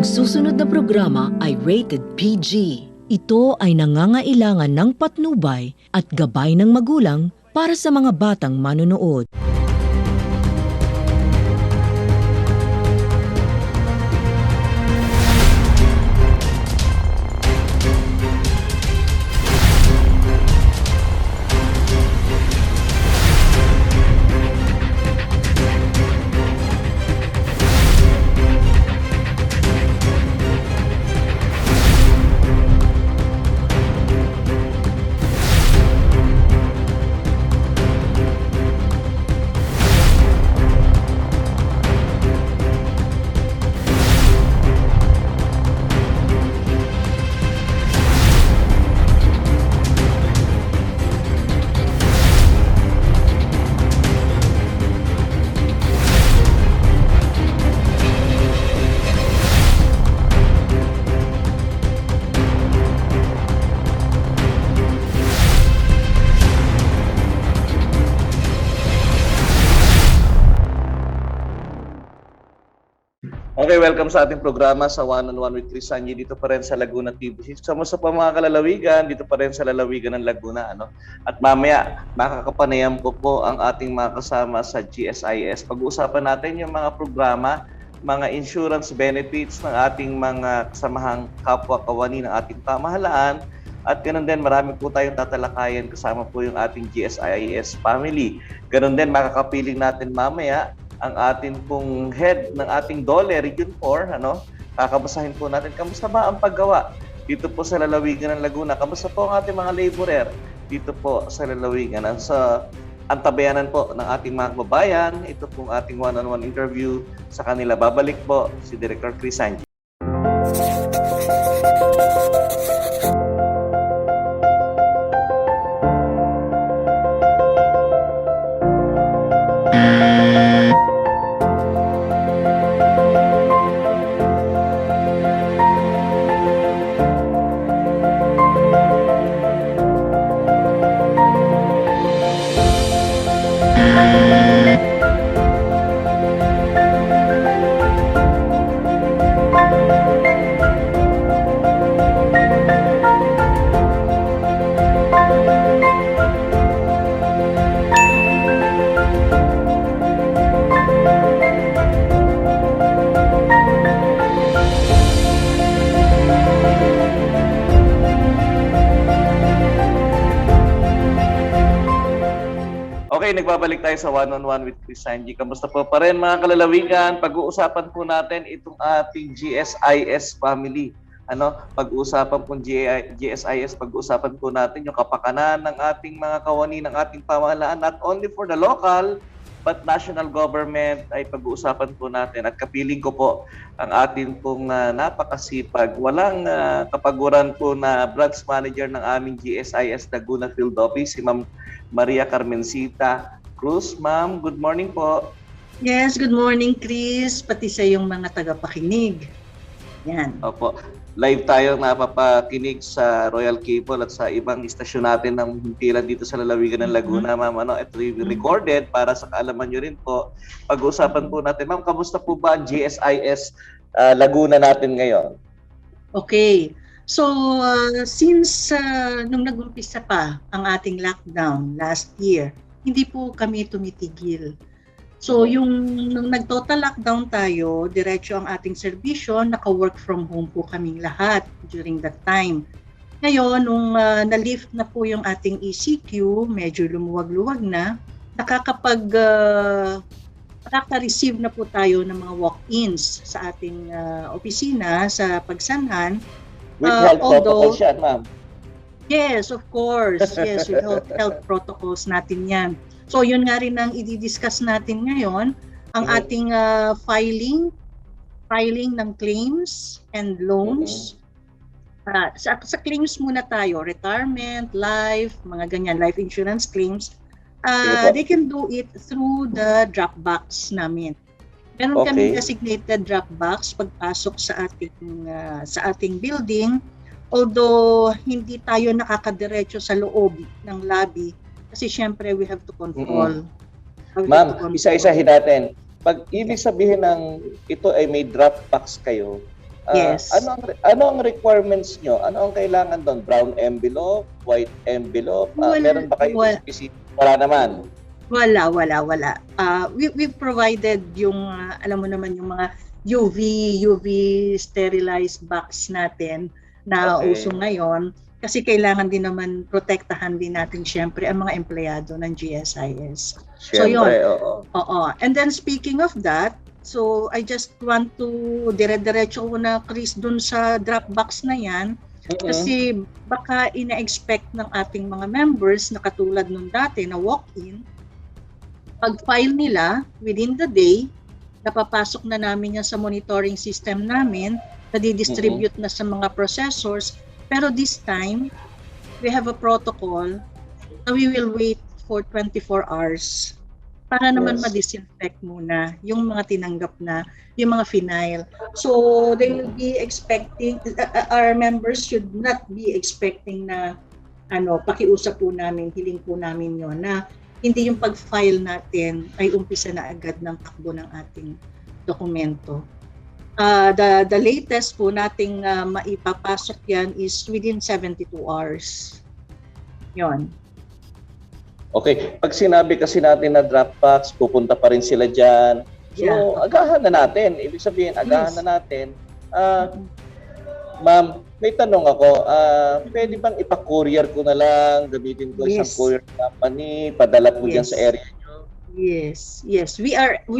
susunod na programa ay rated PG. Ito ay nangangailangan ng patnubay at gabay ng magulang para sa mga batang manonood. Okay, welcome sa ating programa sa One on One with Chris Sanji dito pa rin sa Laguna TV. Kamusta pa mga kalalawigan? Dito pa rin sa lalawigan ng Laguna. At mamaya, makakapanayam ko po ang ating mga kasama sa GSIS. Pag-uusapan natin yung mga programa, mga insurance benefits ng ating mga kasamahang kapwa-kawani ng ating pamahalaan. At ganoon din, marami po tayong tatalakayan kasama po yung ating GSIS family. Ganoon din, makakapiling natin mamaya ang ating pong head ng ating DOLE Region 4, kakabasahin po natin kamusta ba ang paggawa dito po sa lalawigan ng Laguna, kamusta po ang ating mga laborer dito po sa lalawigan. Sa antabayanan po ng ating mga kababayan, ito pong ating one-on-one interview sa kanila. Babalik po si Director Chris Sanji. Okay, nagbabalik tayo sa one-on-one with Chris Sanji. Kamusta po pa rin mga kalalawigan? Pag-uusapan po natin itong ating GSIS family. Pag-uusapan po GSIS, pag-uusapan po natin yung kapakanan ng ating mga kawani ng ating pamahalaan, not only for the local, but national government ay pag-uusapan po natin. At kapiling ko po ang ating pong napakasipag, walang kapaguran po na branch manager ng aming GSIS Laguna Field Office, si Ma'am Maria Carmencita Cruz. Ma'am, good morning po. Yes, good morning Chris, pati sa iyong mga tagapakinig. Yan. Opo. Live tayo napapakinig sa Royal Cable at sa ibang istasyon natin ng himpilan dito sa lalawigan ng Laguna, ma'am. Ito recorded para sa kaalaman nyo rin po. Pag-uusapan po natin, ma'am, kamusta po ba ang GSIS Laguna natin ngayon? Okay. So, since nung nag-umpisa pa ang ating lockdown last year, hindi po kami tumitigil. So, nung nag-total lockdown tayo, diretso ang ating serbisyo, naka-work from home po kaming lahat during that time. Ngayon, nung na-lift na po yung ating ECQ, medyo lumuwag-luwag na, nakaka-receive na po tayo ng mga walk-ins sa ating opisina sa Pagsanhan. With health protocols yan, ma'am. Yes, of course. Yes, with health protocols natin yan. So, yun nga rin ang i-discuss natin ngayon, ang ating filing ng claims and loans. Sa claims muna tayo, retirement, life, mga ganyan, life insurance claims. They can do it through the Dropbox namin. Meron kami designated Dropbox pagpasok sa ating building. Although hindi tayo nakakadiretso sa loob ng lobby kasi syempre we have to control. Ma'am, isa-isahin natin. Pag ibig sabihin ng ito ay may Dropbox kayo, Yes. Ano ang requirements nyo? Ano ang kailangan doon? Brown envelope, white envelope? Meron ba kayo specific? Wala naman. Wala. We've provided yung, alam mo naman, yung mga UV sterilized box natin na uso ngayon. Kasi kailangan din naman protektahan din natin syempre ang mga empleyado ng GSIS. So yun. Oo. And then speaking of that, so I just want to dire-diretso ko na, Chris, dun sa drop box na yan. Kasi baka ina-expect ng ating mga members na katulad nung dati na walk-in, pag-file nila within the day, napapasok na namin yan sa monitoring system namin, nadidistribute na sa mga processors. Pero this time, we have a protocol na we will wait for 24 hours para naman ma-disinfect muna yung mga tinanggap na, yung mga phenyl. So, they will be expecting, our members should not be expecting na, pakiusap po namin, hiling po namin yun, na hindi yung pag-file natin ay umpisa na agad ng takbo ng ating dokumento. The latest po nating maipapasok yan is within 72 hours. Yon. Okay. Pag sinabi kasi natin na Dropbox, pupunta pa rin sila dyan. So, agahan na natin. Ibig sabihin, agahan na natin. Ma'am, may tanong ako. Pwede bang ipa-courier ko na lang? Gamitin ko isang courier company? Padala po dyan sa area nyo? Yes. We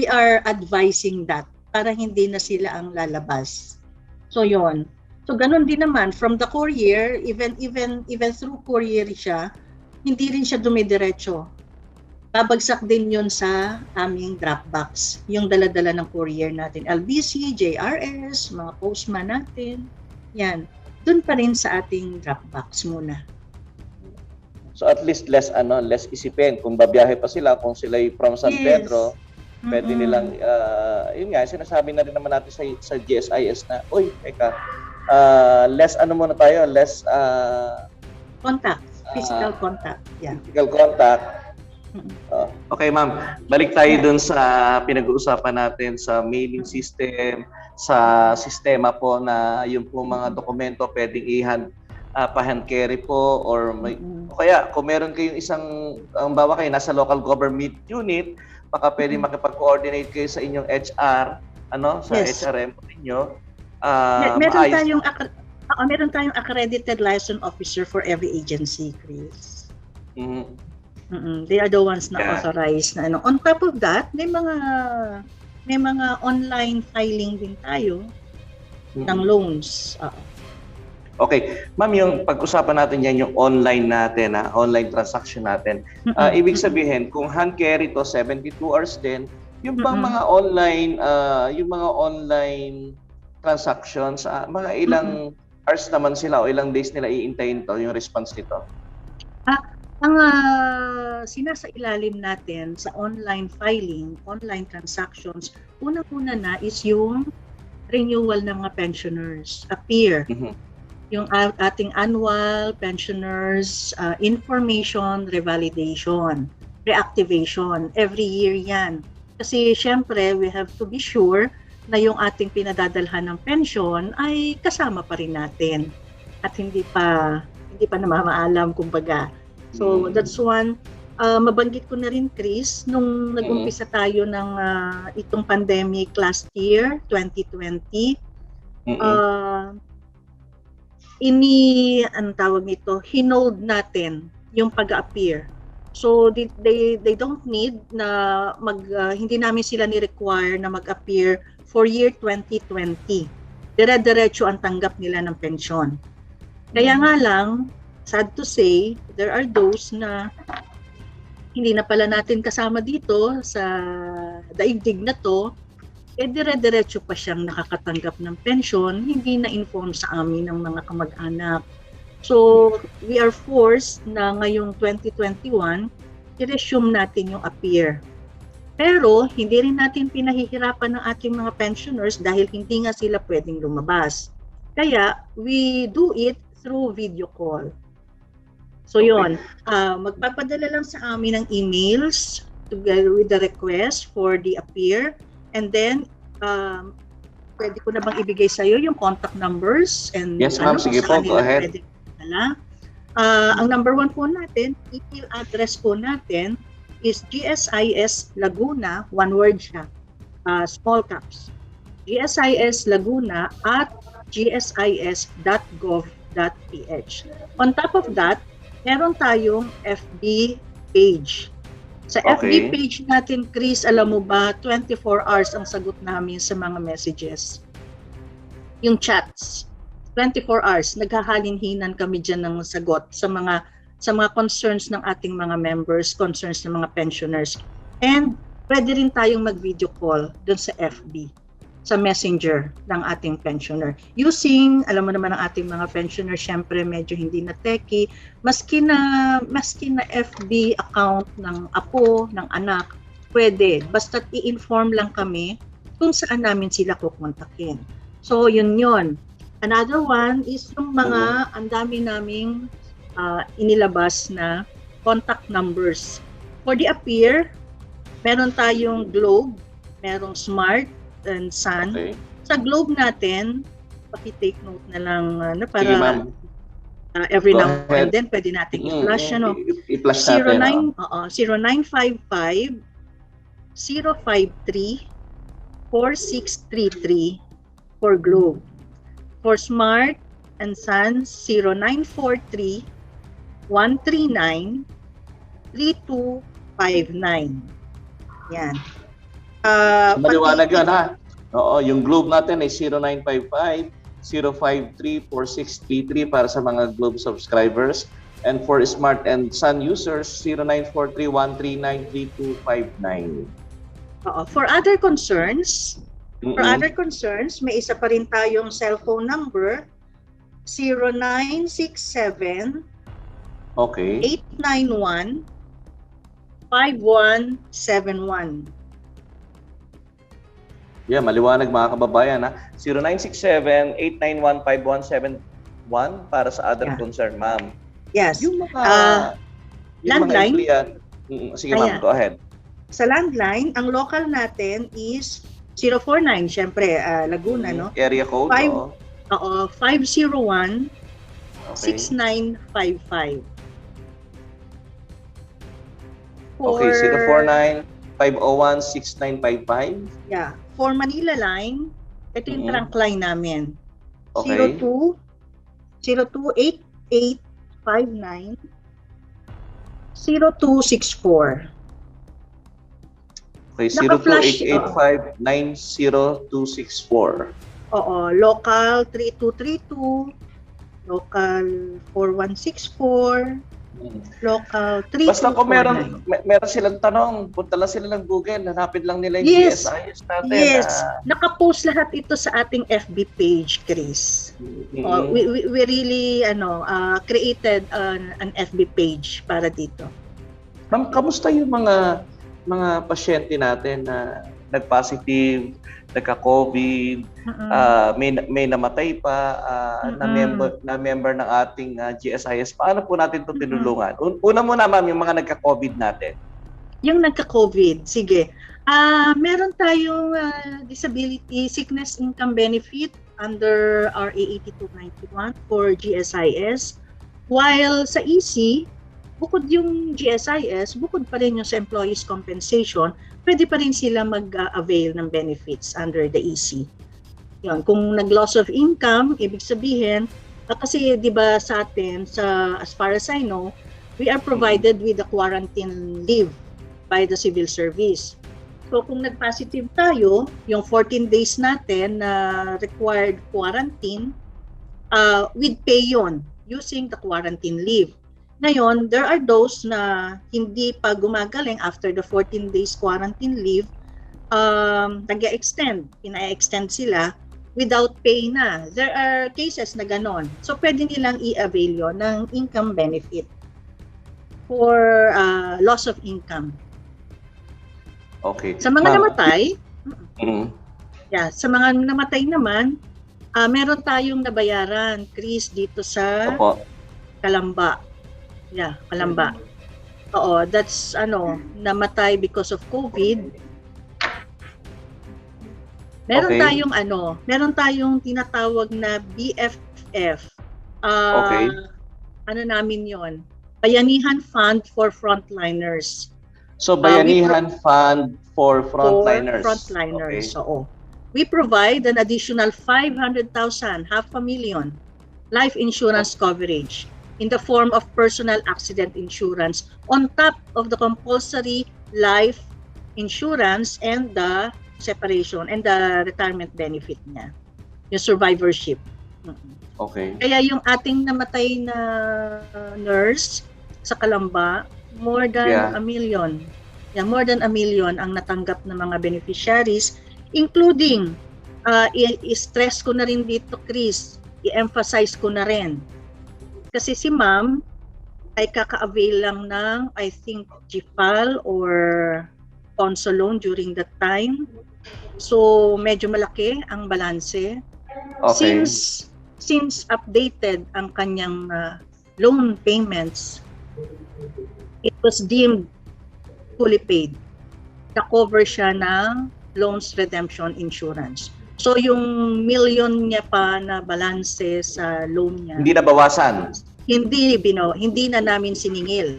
are advising that para hindi na sila ang lalabas. So yon. So ganun din naman from the courier, even through courier siya, hindi rin siya dumidiretso. Babagsak din yon sa aming Dropbox, yung dala-dala ng courier natin, LBC, JRS, mga postman natin. Yan. Doon pa rin sa ating Dropbox muna. So at least less isipin kung babiyahe pa sila, kung sila from San Pedro. Pwede nilang, yun nga, sinasabi na rin naman natin sa GSIS na, uy, teka, less contact, physical contact. Yeah. Physical contact. Okay, ma'am. Balik tayo dun sa pinag-uusapan natin sa mailing system, sa sistema po na yung po mga dokumento pwedeng pa-hand carry po or o kaya kung meron kayong isang, bawa kayo nasa local government unit, baka pwedeng makipag-coordinate kayo sa inyong HR, sa HRM niyo. Meron tayong accredited license officer for every agency, Chris. They are the ones na authorized na On top of that, may mga online filing din tayo ng loans. Okay. Ma'am, yung pag-usapan natin yan, yung online natin, online transaction natin. Ibig sabihin, kung hand carry to 72 hours din, yung bang mga online transactions, mga ilang hours naman sila o ilang days nila iintayin to, yung response nito? Ang sinasailalim natin sa online filing, online transactions, unang-una na is yung renewal ng mga pensioners, APPEAR. Yung ating annual pensioners information revalidation, reactivation. Every year yan. Kasi syempre, we have to be sure na yung ating pinadadalhan ng pension ay kasama pa rin natin. At hindi pa namamaalam, kumbaga. So that's one. Mabanggit ko na rin, Chris, nung nag-umpisa tayo ng itong pandemic last year, 2020, hinold natin yung pag-appear. So they don't need na hindi namin sila ni-require na mag-appear for year 2020. Dire-diretso ang tanggap nila ng pensyon. Kaya nga lang, sad to say, there are those na hindi na pala natin kasama dito sa daigdig na to, dire-diretso pa siyang nakakatanggap ng pensyon, hindi na-inform sa amin ng mga kamag-anak. So, we are forced na ngayong 2021, i-resume natin yung APPEAR. Pero, hindi rin natin pinahihirapan ng ating mga pensioners dahil hindi nga sila pwedeng lumabas. Kaya, we do it through video call. So, yun. Magpapadala lang sa amin ng emails together with the request for the APPEAR. And then, pwede ko na bang ibigay sa iyo yung contact numbers and Yes, ma'am. Sige kung saan po, go nila ahead. pwede madala. Ang number 1 po natin, email address po natin is gsislaguna, one word siya, small caps, gsis@gsis.gov.ph. On top of that, meron tayong FB page. Sa Okay. FB page natin, Chris, alam mo ba, 24 hours ang sagot namin sa mga messages. Yung chats, 24 hours, naghahalinhinan kami dyan ng sagot sa mga concerns ng ating mga members, concerns ng mga pensioners. And pwede rin tayong mag-video call dun sa FB, sa messenger ng ating pensioner. Using, alam mo naman ang ating mga pensioner, syempre medyo hindi na techy, maski na FB account ng apo, ng anak, pwede. Basta't i-inform lang kami kung saan namin sila kukontakin. So, yun. Another one is yung mga, ang dami naming inilabas na contact numbers. For the Appear, meron tayong Globe, merong Smart, and Sun. Okay. Sa Globe natin, paki-take note na lang na para Sige, ma'am. every Go now ahead. and then pwede natin i-flash, ano? I-flash natin. 0955 053 4633 for Globe. For Smart and Sun, 0943 139 3259. Yan. Maliwanag yun, ha? Oo, yung Globe natin ay 0955-053-4633 para sa mga Globe subscribers. And for Smart and Sun users, 0943-139-3259. For other concerns, may isa pa rin tayong cellphone number, 0967 Okay. 891 5171. Yeah, maliwanag mga kababayan, ha? 0967-891-5171 para sa other Yeah. concern, ma'am. Yes. Yung mga landline? Sige, ma'am, Ayan. go ahead. Sa landline, ang local natin is 049, syempre, Laguna, no? Area code, Five- oo. 501 Okay. 6955. Okay, 049-501-6955. Yeah. For Manila line, ito yung trunk line namin. Okay. 028859 0264. Okay, Naka-flash, 0288590264. Oo, local 3232, local 4164, local 3249. Basta kung meron silang tanong, punta lang sila ng Google, hanapin lang nila yung Yes. GSIS natin. Yes, nakapost lahat ito sa ating FB page, Chris. We really created an FB page para dito. Ma'am, kamusta yung mga pasyente natin na nag-positive, nagka-COVID, may namatay pa, na member ng ating GSIS? Paano po natin ito tinulungan? Una muna, ma'am, yung mga nagka-COVID natin. Yung nagka-COVID, sige. Meron tayong disability sickness income benefit under RA 8291 for GSIS. While sa EC, bukod yung GSIS, bukod pa rin yung sa employees compensation, pwede pa rin sila mag-avail ng benefits under the EC. Yun, kung nag-loss of income, ibig sabihin, kasi di ba sa atin, as far as I know, we are provided with a quarantine leave by the civil service. So kung nag-positive tayo, yung 14 days natin na required quarantine, with pay yun, using the quarantine leave. Ngayon, there are those na hindi pa gumagaling after the 14 days quarantine leave, nag-extend, ina-extend sila without pay na. There are cases na ganon. So, pwede nilang i-avail yun ng income benefit for loss of income. Okay. Sa mga namatay, sa mga namatay naman, meron tayong nabayaran, Chris, dito sa Calamba. Yeah, Calamba. Oo, that's namatay because of COVID. Meron Okay. tayong meron tayong tinatawag na BFF. Okay. Ano namin 'yon? Bayanihan Fund for Frontliners. So, We Bayanihan Fund for Frontliners. For frontliners. Okay. Oo. We provide an additional 500,000, half a million, life insurance coverage in the form of personal accident insurance on top of the compulsory life insurance and the separation and the retirement benefit niya, yung survivorship. Okay. Kaya yung ating namatay na nurse sa Calamba, more than a million. Yeah, more than a million ang natanggap ng mga beneficiaries, including i-stress ko na rin dito, Chris, i-emphasize ko na rin. Kasi si ma'am ay kaka-avail lang ng, I think, GFAL or Conso loan during that time. So, medyo malaki ang balanse. Okay. Since updated ang kanyang loan payments, it was deemed fully paid. Na-cover siya ng loans redemption insurance. So yung million niya pa na balanse sa loan niya, Hindi na bawasan. hindi na namin siningil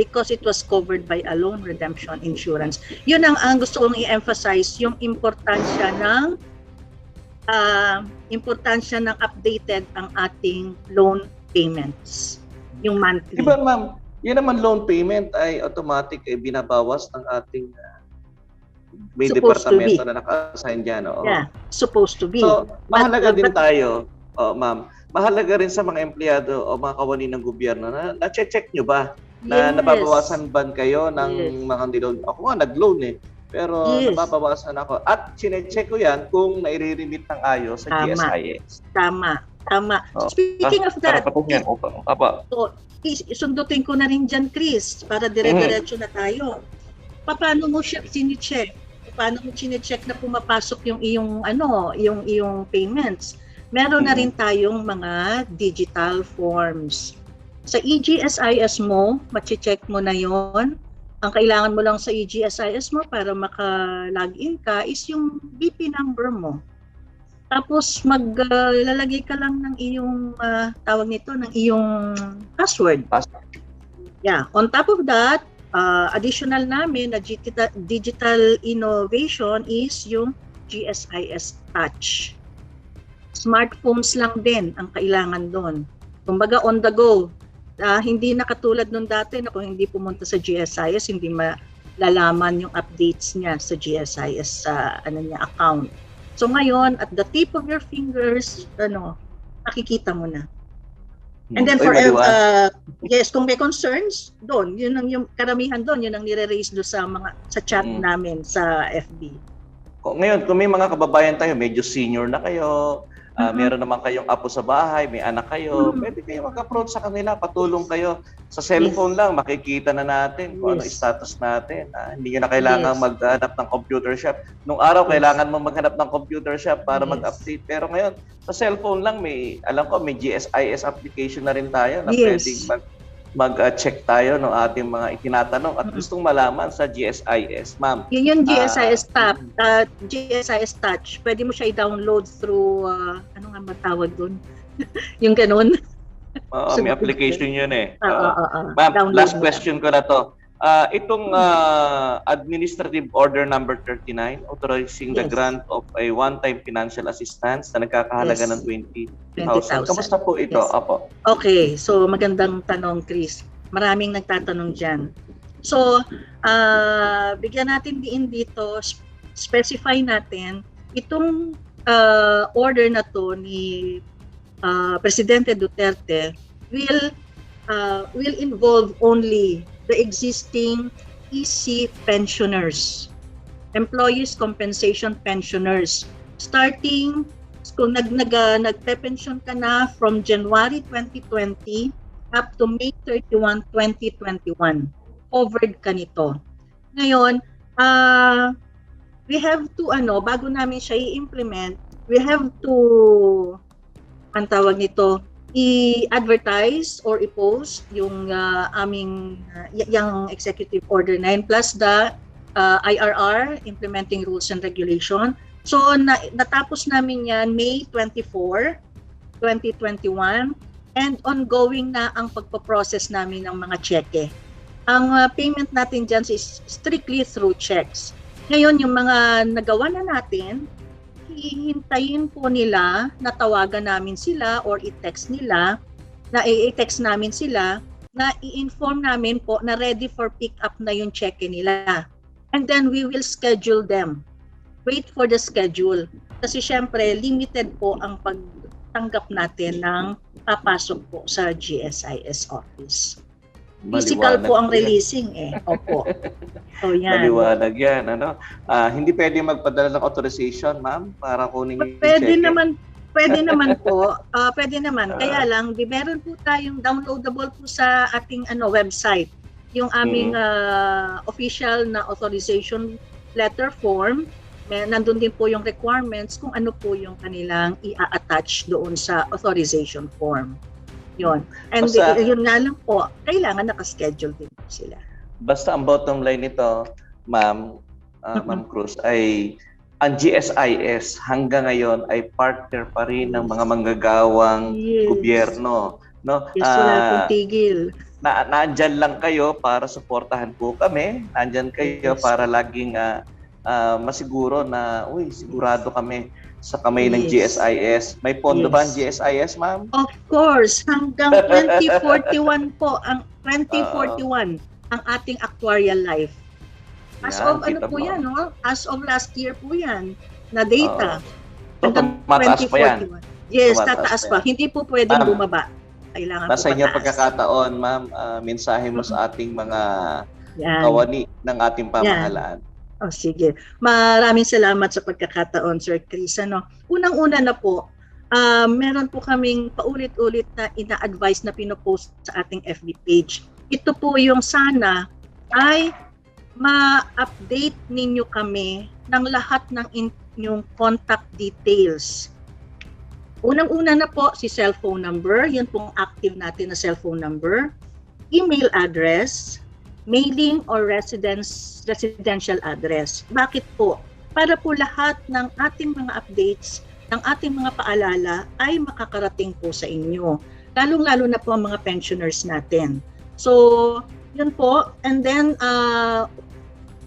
because it was covered by a loan redemption insurance. Yun ang gusto kong i-emphasize, yung importansya ng updated ang ating loan payments, yung monthly. Diba, ma'am, yun naman loan payment ay automatic binabawas ng ating may Supposed to departamento be. na naka-assign dyan. Oo. Yeah, supposed to be. So, mahalaga din but- tayo, ma'am, mahalaga rin sa mga empleyado o mga kawani ng gobyerno na na-check nyo ba na Yes. nababawasan ban kayo ng Yes. mga niloan? Ako nga, nag-loan pero Yes. nababawasan ako. At sinecheck ko yan kung naire-remit ng ayos sa Tama. GSIS. Tama. Oh, Speaking of that, Apa. isundutin ko na rin dyan, Chris, para dire-diretso na tayo. Paano mo siya sine-check? Paano mo sine-check na pumapasok yung iyong payments? Meron na rin tayong mga digital forms. Sa EGSIS mo, mache-check mo na yon. Ang kailangan mo lang sa EGSIS mo para maka-login ka is yung BP number mo. Tapos maglalagay ka lang ng iyong tawag nito, ng iyong password. Yeah, on top of that, additional namin na digital innovation is yung GSIS Touch. Smartphones lang din ang kailangan doon. Kumbaga on the go. Hindi na katulad nung dati na kung hindi pumunta sa GSIS, hindi malalaman yung updates niya sa GSIS account. So ngayon, at the tip of your fingers, nakikita mo na. And then for yes, kung may concerns, doon, yun ang yung karamihan doon, yun ang nire-raise do sa chat namin sa FB. Ngayon, kung may mga kababayan tayo, medyo senior na kayo, meron naman kayong apo sa bahay, may anak kayo, pwede kayo mag-approach sa kanila, patulong kayo. Sa cellphone lang, makikita na natin kung ano status natin. Hindi nyo na kailangan maghanap ng computer shop. Nung araw, kailangan mo maghanap ng computer shop para mag-update. Pero ngayon, sa cellphone lang, may GSIS application na rin tayo na pwedeng mag-check tayo ng ating mga itinatanong at gustong malaman sa GSIS. Ma'am. Yun yung GSIS tab, GSIS Touch. Pwede mo siya i-download through, ano nga matawag doon? Yung ganun. May application yun eh. Ma'am, last question ko na to. Itong Administrative Order number 39 authorizing the grant of a one-time financial assistance na nagkakahalaga ng 20,000. Kamusta po ito? Apo. Okay, so magandang tanong, Chris. Maraming nagtatanong dyan. So, bigyan natin diin dito, specify natin, itong order na to ni Presidente Duterte will involve only the existing EC pensioners, Employees Compensation Pensioners, starting kung nagpe-pension ka na from January 2020 up to May 31, 2021, covered ka nito. Ngayon, we have to, bago namin siya i-implement, we have to, ang tawag nito, i-advertise or i-post yung aming yung Executive Order 9 plus the IRR, Implementing Rules and Regulation, So natapos namin yan May 24, 2021 and ongoing na ang pagpo-process namin ng mga cheque. Ang payment natin dyan is strictly through checks. Ngayon, yung mga nagawa na natin, hihintayin po nila na tawagan namin sila or i-text nila, na i-text namin sila, na i-inform namin po na ready for pick up na yung cheque nila. And then we will schedule them. Wait for the schedule. Kasi syempre, limited po ang pagtanggap natin ng papasok po sa GSIS office. Physical po ang releasing Opo. So yan. Maliwanag yan. Ano? Hindi pwede magpadala ng authorization, ma'am, para kunin yung Pwede cheque? Pwede naman po. Pwede naman. Kaya lang, meron po tayong downloadable po sa ating website. Yung aming official na authorization letter form. Nandun din po yung requirements kung ano po yung kanilang i-attach doon sa authorization form. Yun. And yun nga lang po, kailangan nakaschedule din po sila. Basta ang bottom line nito, ma'am, Ma'am Cruz, ay ang GSIS hanggang ngayon ay partner pa rin ng mga manggagawang gobyerno. No? Yes, wala pong tigil. Naandyan lang kayo para suportahan po kami. Naandyan kayo para laging masiguro na, sigurado kami sa kamay ng GSIS. May pondo ba ang GSIS, ma'am? Of course, hanggang 2041 po, ang 2041 ang ating actuarial life. As of yan, no? As of last year po yan, na data. Hanggang mataas pa yan. Yes, tataas pa. Hindi po pwedeng bumaba. Kailangan nasa po inyo pataas. pagkakataon, ma'am, mensahe mo sa ating mga kawani ng ating pamahalaan. Oh, sige. Maraming salamat sa pagkakataon, Sir Chris. Unang-una na po, meron po kaming paulit-ulit na ina-advise na pinopost sa ating FB page. Ito po yung sana ay ma-update ninyo kami ng lahat ng inyong contact details. Unang-una na po si cellphone number, yun pong active natin na cellphone number, email address, mailing or residential address. Bakit po? Para po lahat ng ating mga updates, ng ating mga paalala ay makakarating po sa inyo. Lalong-lalo na po ang mga pensioners natin. So, yun po. And then, ang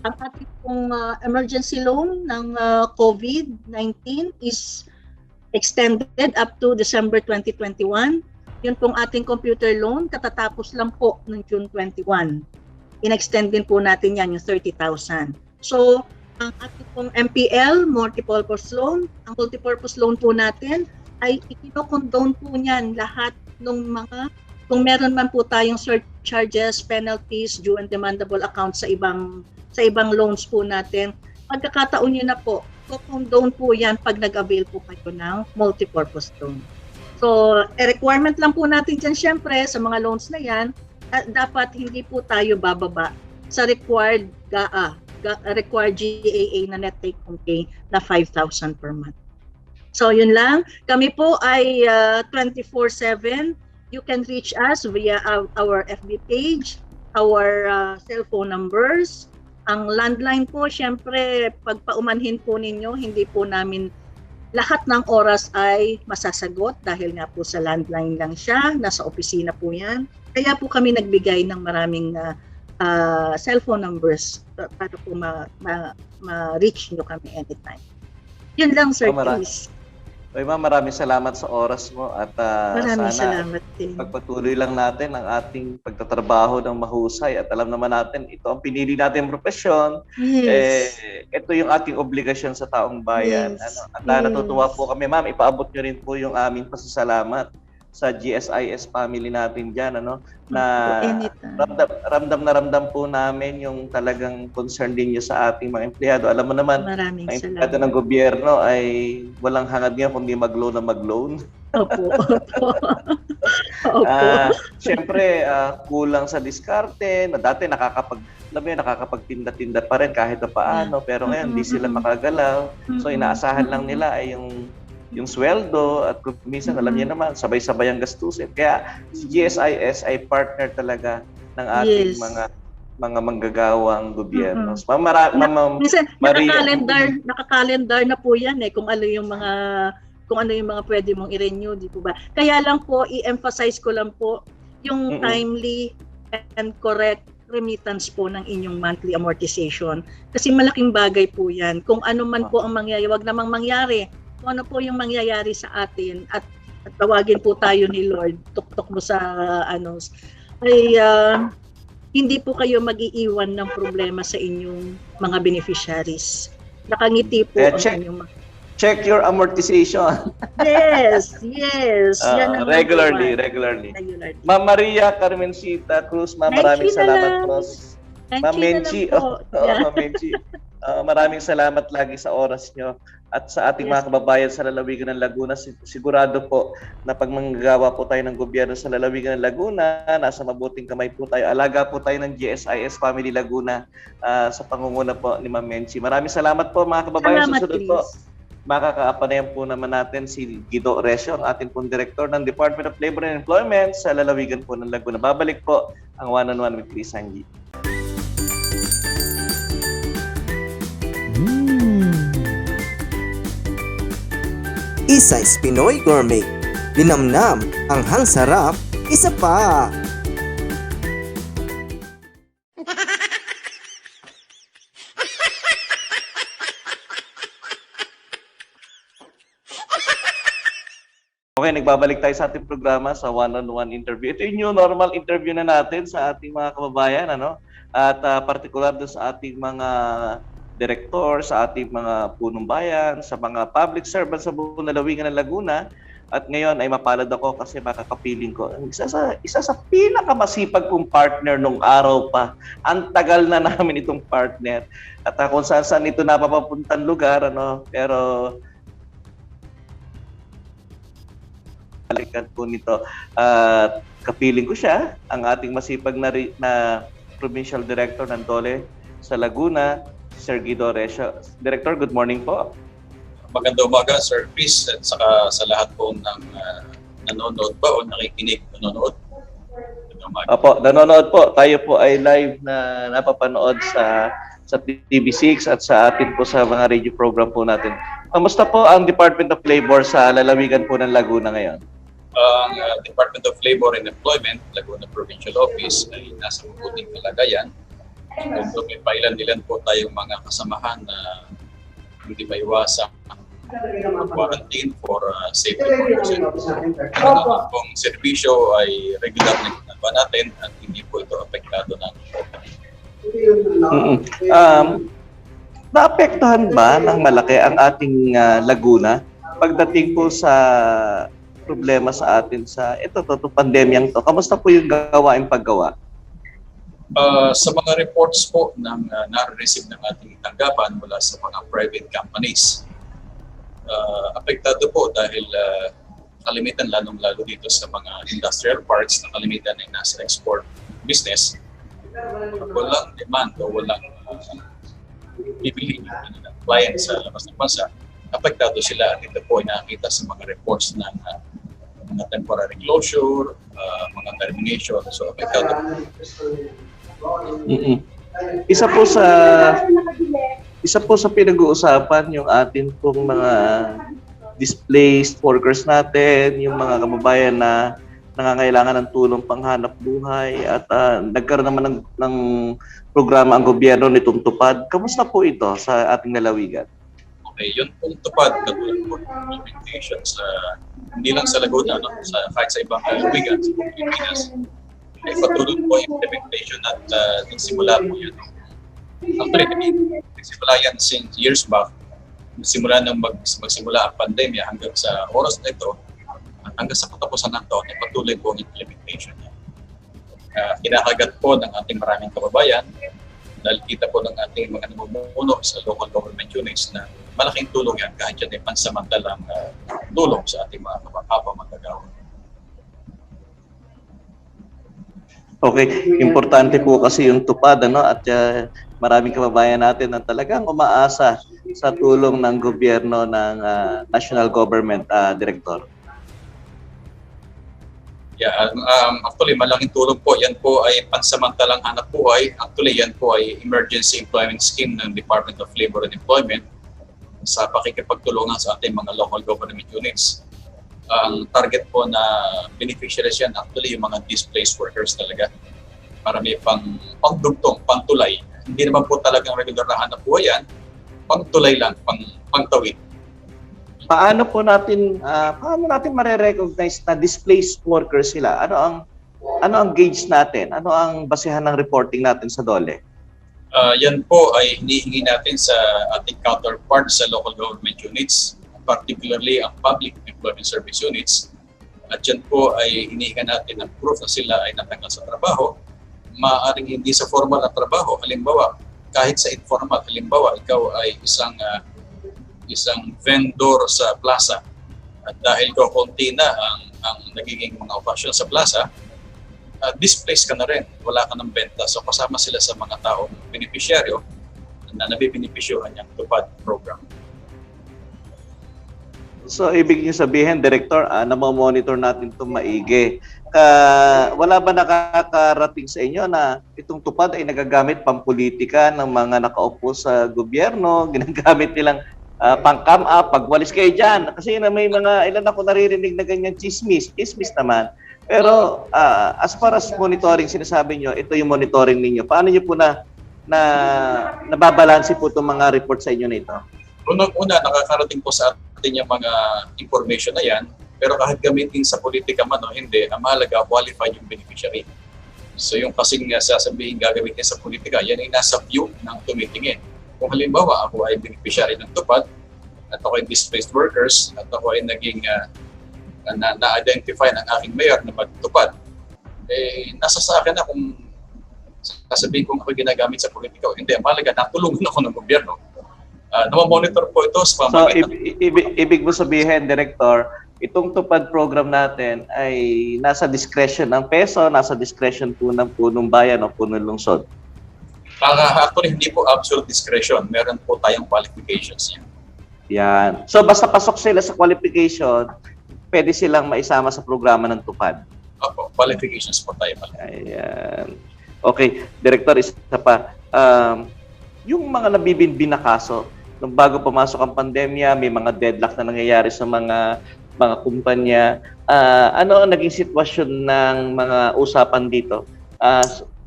ating pong emergency loan ng COVID-19 is extended up to December 2021. Yun pong ating computer loan, katatapos lang po ng June 21. In-extend din po natin yan, yung 30,000. So, ang ating pong MPL, multipurpose loan, ang multipurpose loan po natin ay ikinokondone po niyan lahat ng mga, kung meron man po tayong surcharges, penalties, due and demandable accounts sa ibang loans po natin, pagkakataon nyo na po, kondone po yan pag nag-avail po kayo ng multipurpose loan. So, requirement lang po natin dyan syempre sa mga loans na yan, dapat hindi po tayo bababa sa required GAA na net take home pay na 5,000 per month. So yun lang. Kami po ay 24/7. You can reach us via our FB page, our cellphone numbers. Ang landline po, syempre, pag paumanhin po ninyo, hindi po namin lahat ng oras ay masasagot dahil nga po sa landline lang siya, nasa opisina po yan. Kaya po kami nagbigay ng maraming cellphone numbers para po ma-reach nyo kami anytime. Yun lang, Sir Chris. Ma'am, maraming salamat sa oras mo at maraming sana salamat din. pagpatuloy lang natin ang ating pagtatrabaho ng mahusay at alam naman natin ito ang pinili natin profesyon. Yes. Ito yung ating obligasyon sa taong bayan. Yes. At natutuwa po kami, ma'am, ipaabot nyo rin po yung aming pasasalamat sa GSIS family natin dyan, na ramdam po namin yung talagang concern din nyo sa ating mga empleyado. Alam mo naman, maraming ang empleyado ng gobyerno ay walang hangad nga kundi mag-loan na mag-loan. Opo. Siyempre, kulang sa diskarte, na dati nakakapagtinda-tinda pa rin kahit paano, pero ngayon hindi sila makagalaw. So inaasahan lang nila ay yung sweldo at minsan alam niyo naman sabay-sabay ang gastusin. Kaya si GSIS ay partner talaga ng ating mga mga manggagawang gobyerno. Mm-mm. Ma'am Minsan Maria. nakakalendar na po 'yan kung ano yung mga pwede mong i-renew, di po ba? Kaya lang po i-emphasize ko lang po yung timely and correct remittance po ng inyong monthly amortization. Kasi malaking bagay po 'yan. Kung ano man po ang mangyayari, wag namang mangyari. Kung ano po yung mangyayari sa atin at tawagin po tayo ni Lord, tuktok mo sa ay hindi po kayo mag-iiwan ng problema sa inyong mga beneficiaries. Nakangiti po ang inyong mga... Check your amortization. Yes. Yan ang regularly. Ma'am Maria Carmencita Cruz, maraming salamat po. Ma'am Menchi. Ma'am Menchi. Maraming salamat lagi sa oras nyo at sa ating mga kababayan sa lalawigan ng Laguna. Sigurado po na pag manggagawa po tayo ng gobyerno sa lalawigan ng Laguna, nasa mabuting kamay po tayo. Alaga po tayo ng GSIS Family Laguna sa pangunguna po ni Ma'am Menchi. Maraming salamat po mga kababayan. Salamat, Susunod po, makakaapanayan po naman natin si Guido Resio, ang ating pong Director ng Department of Labor and Employment sa lalawigan po ng Laguna. Babalik po ang One-on-One with Chris Sanji. Isay's Pinoy Gourmet. Linamnam, anghang sarap, isa pa! Okay, nagbabalik tayo sa ating programa sa one-on-one interview. Ito yung new normal interview na natin sa ating mga kababayan, At partikular doon sa ating mga direktor, sa ating mga punong bayan, sa mga public servants sa buong lalawigan ng Laguna. At ngayon ay mapalad ako kasi makakapiling ko isa sa pinakamasipag kong partner nung araw pa. Ang tagal na namin itong partner. At kung saan ito napapapuntang lugar, pero balikan po nito. Kapiling ko siya, ang ating masipag na Provincial Director ng DOLE sa Laguna, Sir Guido Resio. Director, good morning po. Magandang umaga, Sir Chris, at saka sa lahat po ng nanonood ba o nakikinig nanonood. Opo, nanonood po. Tayo po ay live na napapanood sa TV6 at sa atin po sa mga radio program po natin. Kamusta po ang Department of Labor sa lalawigan po ng Laguna ngayon? Ang Department of Labor and Employment, Laguna Provincial Office, ay nasa mabuting kalagayan. Kung may pailan-ilan po tayong mga kasamahan na hindi maiwasan quarantine for safety purposes. Ang pong serbisyo ay regular na ginagawa natin at hindi po ito apektado ng Naapektuhan ba ng malaki ang ating Laguna pagdating po sa problema sa atin sa ito pandemyang to? Kamusta po yung gawaing paggawa? Sa mga reports po ng na-receive ng ating tanggapan mula sa mga private companies, apektado po dahil kalimitan lalong-lalo dito sa mga industrial parks na kalimitan ay nasa export business. Walang demand o walang bibili ng client sa labas ng bansa, apektado sila. Ito po ay nakikita sa mga reports ng mga temporary closure, mga termination. So, apektado. Isa po sa pinag-uusapan yung atin pong mga displaced workers natin, yung mga kababayan na nangangailangan ng tulong panghanap buhay at nagkaroon naman ng programa ang gobyerno nitong tupad. Kamusta po ito sa ating lalawigan? Okay, yun pong tupad katulad po ng implementation sa hindi lang sa Laguna, kahit sa ibang lalawigan sa Pilipinas. Ay patuloy po yung implementation at nagsimula po yun. Actually, nagsimula yan since years back. Nagsimula nang magsimula ang pandemya hanggang sa oras na ito at hanggang sa katapusan ng taon ay patuloy po ang implementation niya. Kinakagat po ng ating maraming kababayan dahil kita po ng ating mga namumuno sa local government units na malaking tulong yan kahit yan ay pansamantalang tulong sa ating mga kapwa-manggagawa. Okay, importante po kasi yung tupad at maraming kababayan natin na talagang umaasa sa tulong ng gobyerno ng national government, Director. Yeah, actually, malaking tulong po. Yan po ay pansamantalang hanap buhay. Actually, yan po ay emergency employment scheme ng Department of Labor and Employment sa pakikipagtulungan sa ating mga local government units. Ang target po na beneficiaries yan, actually, yung mga displaced workers talaga. Para may pangdugtong, pangtulay. Hindi naman po talagang regular na hanap buhay yan. Pangtulay lang, pangtawid. Paano natin mare-recognize na displaced workers sila? Ano ang gauge natin? Ano ang basehan ng reporting natin sa DOLE? Yan po ay hinihingi natin sa ating counterpart sa local government units, particularly ang public employment service units. At yan po ay hinihingi natin ng proof na sila ay natanggal sa trabaho. Maaaring hindi sa formal na trabaho, halimbawa, kahit sa informal, halimbawa, ikaw ay isang vendor sa plaza at dahil konti na ang nagiging mga okasyon sa plaza, displaced ka na rin, wala ka ng benta. So kasama sila sa mga taong beneficiaryo na nabibinipisyohan niyang tupad program. So, ibig niyo sabihin, Director, namomonitor natin itong maigi. Wala ba nakakarating sa inyo na itong tupad ay nagagamit pampolitika ng mga nakaupo sa gobyerno, ginagamit nilang pang-come up, pagwalis kayo dyan? Kasi may ilan ako naririnig na ganyan chismis naman. Pero as far as monitoring, sinasabi nyo, ito yung monitoring ninyo. Paano nyo po nababalansi po itong mga report sa inyo na ito? Unang-una, nakakarating po sa atin yung mga information na yan, pero kahit gamitin sa politika man o hindi, ang mahalaga, qualified yung beneficiary. So yung kasing sasabihin gagamitin sa politika, yan ay nasa view ng tumitingin. Kung halimbawa, ako ay beneficiary ng tupad, at ako ay displaced workers, at ako ay naging na-identify ng aking mayor na magtupad, nasa sa akin na kung sasabihin kung ako ginagamit sa politika o hindi. Ang mahalaga, natulungan ako ng gobyerno. Namamonitor po ito sa pamamagitan. So, ibig mo sabihin, Director, itong tupad program natin ay nasa discretion ng peso, nasa discretion po ng punong bayan o punong lungsod? Actually, hindi po absolute discretion. Meron po tayong qualifications yan. Yan. So, basta pasok sila sa qualification, pwede silang maisama sa programa ng tupad? Opo, qualifications po tayo. Ayan. Okay, Director, isa pa. Yung mga nabibinbin na kaso, nung bago pumasok ang pandemya, may mga deadlock na nangyayari sa mga kumpanya. Ano ang naging sitwasyon ng mga usapan dito?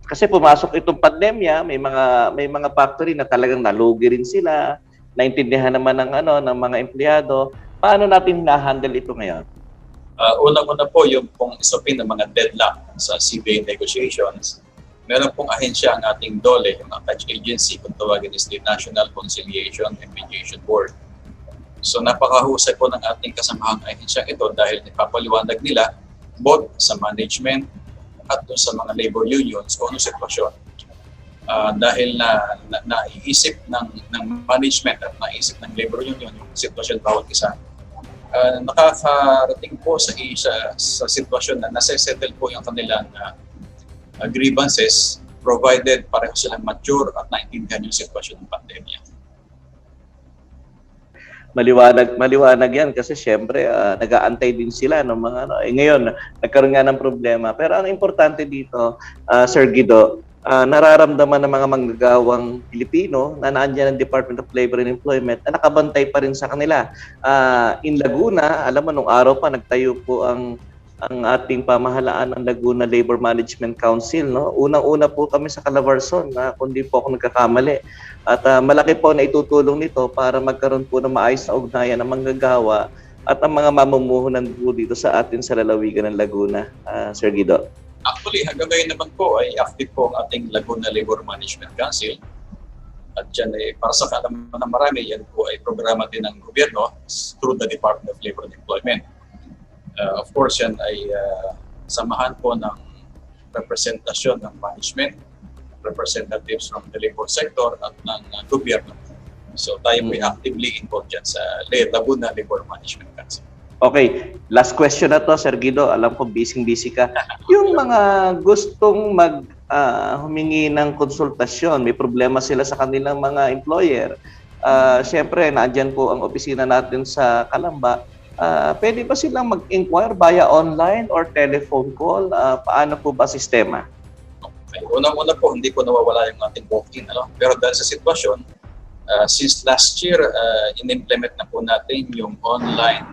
Kasi pumasok itong pandemya, may mga factory na talagang nalugi rin sila. Naintindihan naman ng mga empleyado. Paano natin na-handle ito ngayon? Unang-una po yung pong isapin ng mga deadlock sa CBA negotiations. Meron pong ahensya ang ating DOLE, yung attached agency, kung tawagin is the National Conciliation and Mediation Board. So napakahusay po ng ating kasamahang ahensya ito dahil ipapaliwanag nila both sa management at sa mga labor unions kung anong sitwasyon. Dahil naiisip ng management at naisip ng labor union yung sitwasyon bawat isa, nakakarating po sa sitwasyon na nasa-settle po yung kanilang grievances provided pareho silang mature at naintindihan yung sitwasyon ng pandemya. Maliwanag yan kasi syempre nag-aantay din sila ng mga ngayon nagkaroon nga ng problema. Pero ang importante dito, Sir Guido, nararamdaman ng mga manggagawang Pilipino na naandyan ng Department of Labor and Employment na nakabantay pa rin sa kanila. In Laguna, alam mo, nung araw pa nagtayo po ang ating pamahalaan ng Laguna Labor Management Council. No? Unang-una po kami sa Calabarzon, kung di po ako nagkakamali. At malaki po na itutulong nito para magkaroon po ng maayos na ugnayan ng manggagawa at ang mga mamumuhunan po dito sa atin sa lalawigan ng Laguna, Sir Guido. Actually, hanggang ngayon naman po ay active po ang ating Laguna Labor Management Council. At yan para sa kaalaman ng marami, yan po ay programa din ng gobyerno through the Department of Labor and Employment. Of course, yan ay samahan po ng representasyon ng management, representatives from the labor sector at ng gobyerno. So tayo po ay actively involved dyan sa Laguna Labor Management Council. Okay, last question na to, Sir Guido. Alam ko busy ka. Yung mga gustong humingi ng konsultasyon, may problema sila sa kanilang mga employer. Siyempre, naandyan po ang opisina natin sa Calamba. pwede ba silang mag-inquire via online or telephone call? Paano po ba sistema? Okay. Unang-una po, hindi po nawawala yung ating walk-in. Pero dahil sa sitwasyon, since last year, in-implement na po natin yung online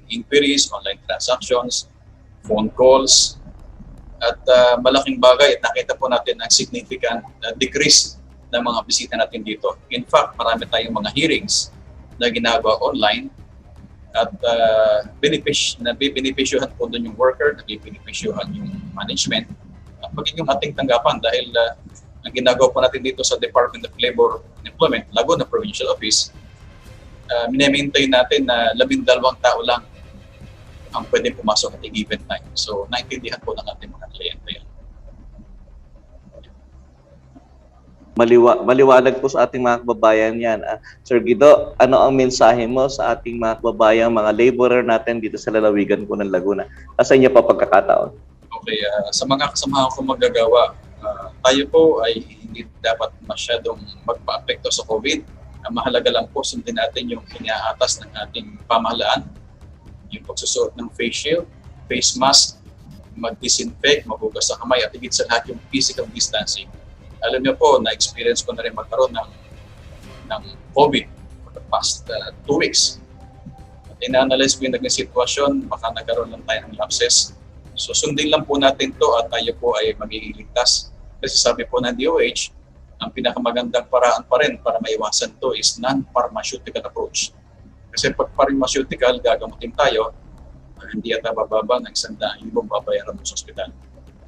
inquiries, online transactions, phone calls, at malaking bagay at nakita po natin ang significant decrease ng mga bisita natin dito. In fact, marami tayong mga hearings na ginagawa online at benepisyohan po doon yung worker, benepisyohan yung management at magiging ating tanggapan dahil ang ginagawa po natin dito sa Department of Labor and Employment, Laguna Provincial Office, minemaintain natin na 12 tao lang ang pwedeng pumasok at given time. So, naintindihan po ng ating mga kliyente yan. Maliwanag po sa ating mga kababayan yan. Sir Guido, ano ang mensahe mo sa ating mga kababayan, mga laborer natin dito sa lalawigan po ng Laguna? Sa inyo pa pagkakataon. Okay, sa mga kasamahan ko magagawa, tayo po ay hindi dapat masyadong magpa-apekto sa COVID. Ang mahalaga lang po, sundin natin yung inaatas ng ating pamahalaan, yung pagsusuot ng face shield, face mask, mag-disinfect, maghugas sa kamay, at higit sa lahat yung physical distancing. Alam niyo po, na-experience ko na rin magkaroon ng COVID for the past 2 weeks. At ina-analyze ko yung naging sitwasyon, baka nagkaroon lang tayo ng lapses. So sundin lang po natin to at tayo po ay magiging ligtas. Kasi sabi po ng DOH, ang pinakamagandang paraan pa rin para maiwasan to is non-pharmaceutical approach. Kasi pag pharmaceutical, gagamutin tayo, hindi yata bababa ng 100,000 babayaran mo sa ospital.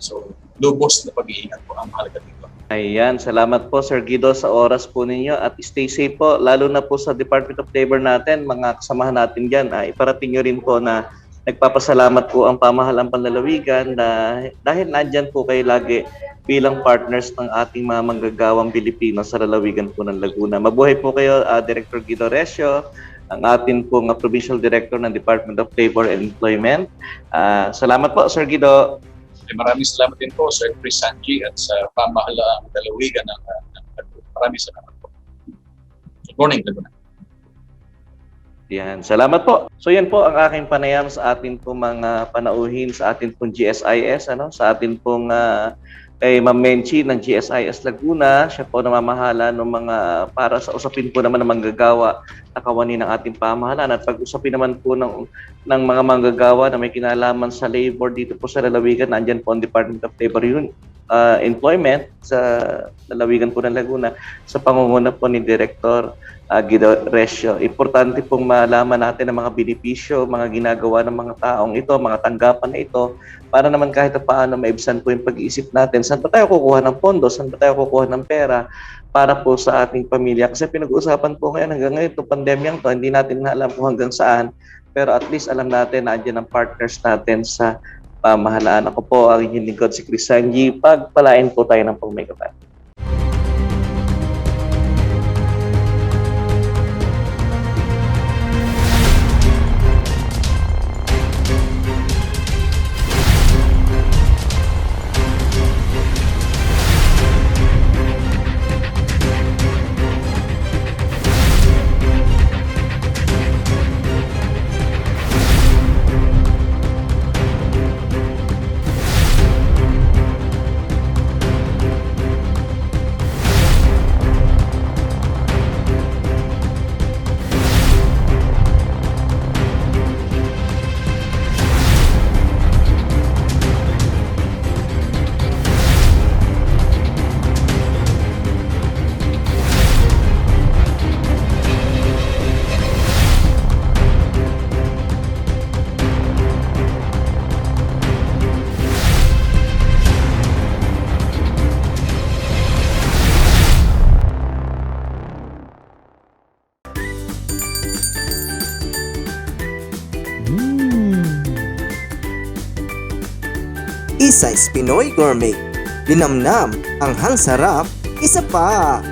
So, lubos na pag-iingat po ang mahalaga dito. Ayan, salamat po Sir Guido sa oras po ninyo at stay safe po, lalo na po sa Department of Labor natin, mga kasamahan natin dyan. Iparating nyo rin po na nagpapasalamat po ang pamahalaan panlalawigan na dahil nandyan po kayo lagi bilang partners ng ating mga manggagawang Pilipino sa lalawigan po ng Laguna. Mabuhay po kayo, Director Guido Recio, ang atin pong Provincial Director ng Department of Labor and Employment. Salamat po, Sir Guido. Maraming salamat din po, Sir Chris Sanji, at sa pamahalaang lalawigan ng maraming salamat po. Good morning, Laguna. Yan, salamat po. So yan po ang aking panayam sa atin pong mga panauhin sa atin pong GSIS, sa atin pong kay Ma'am Menchi ng GSIS Laguna. Siya po namamahala ng mga para sa usapin po naman ng manggagawa na kawani ng ating pamahalaan at pag-usapin naman po ng mga manggagawa na may kinalaman sa labor dito po sa lalawigan. Nandyan po ang Department of Labor Employment sa lalawigan po ng Laguna sa pangunguna po ni Director Guido Recio. Importante pong malaman natin ang mga benepisyo, mga ginagawa ng mga taong ito, mga tanggapan na ito, para naman kahit paano maibsan po yung pag-iisip natin. Saan ba tayo kukuha ng pondo? Saan ba tayo kukuha ng pera para po sa ating pamilya? Kasi pinag-uusapan po ngayon hanggang ngayon, itong pandemyang to, hindi natin alam kung hanggang saan. Pero at least alam natin na andyan ang partners natin sa pamahalaan. Ako po ang inyong lingkod si Chris Sanji. Pagpalain po tayo ng pagmegatan. Isay's Pinoy Gourmet. Linamnam, anghang sarap, isa pa!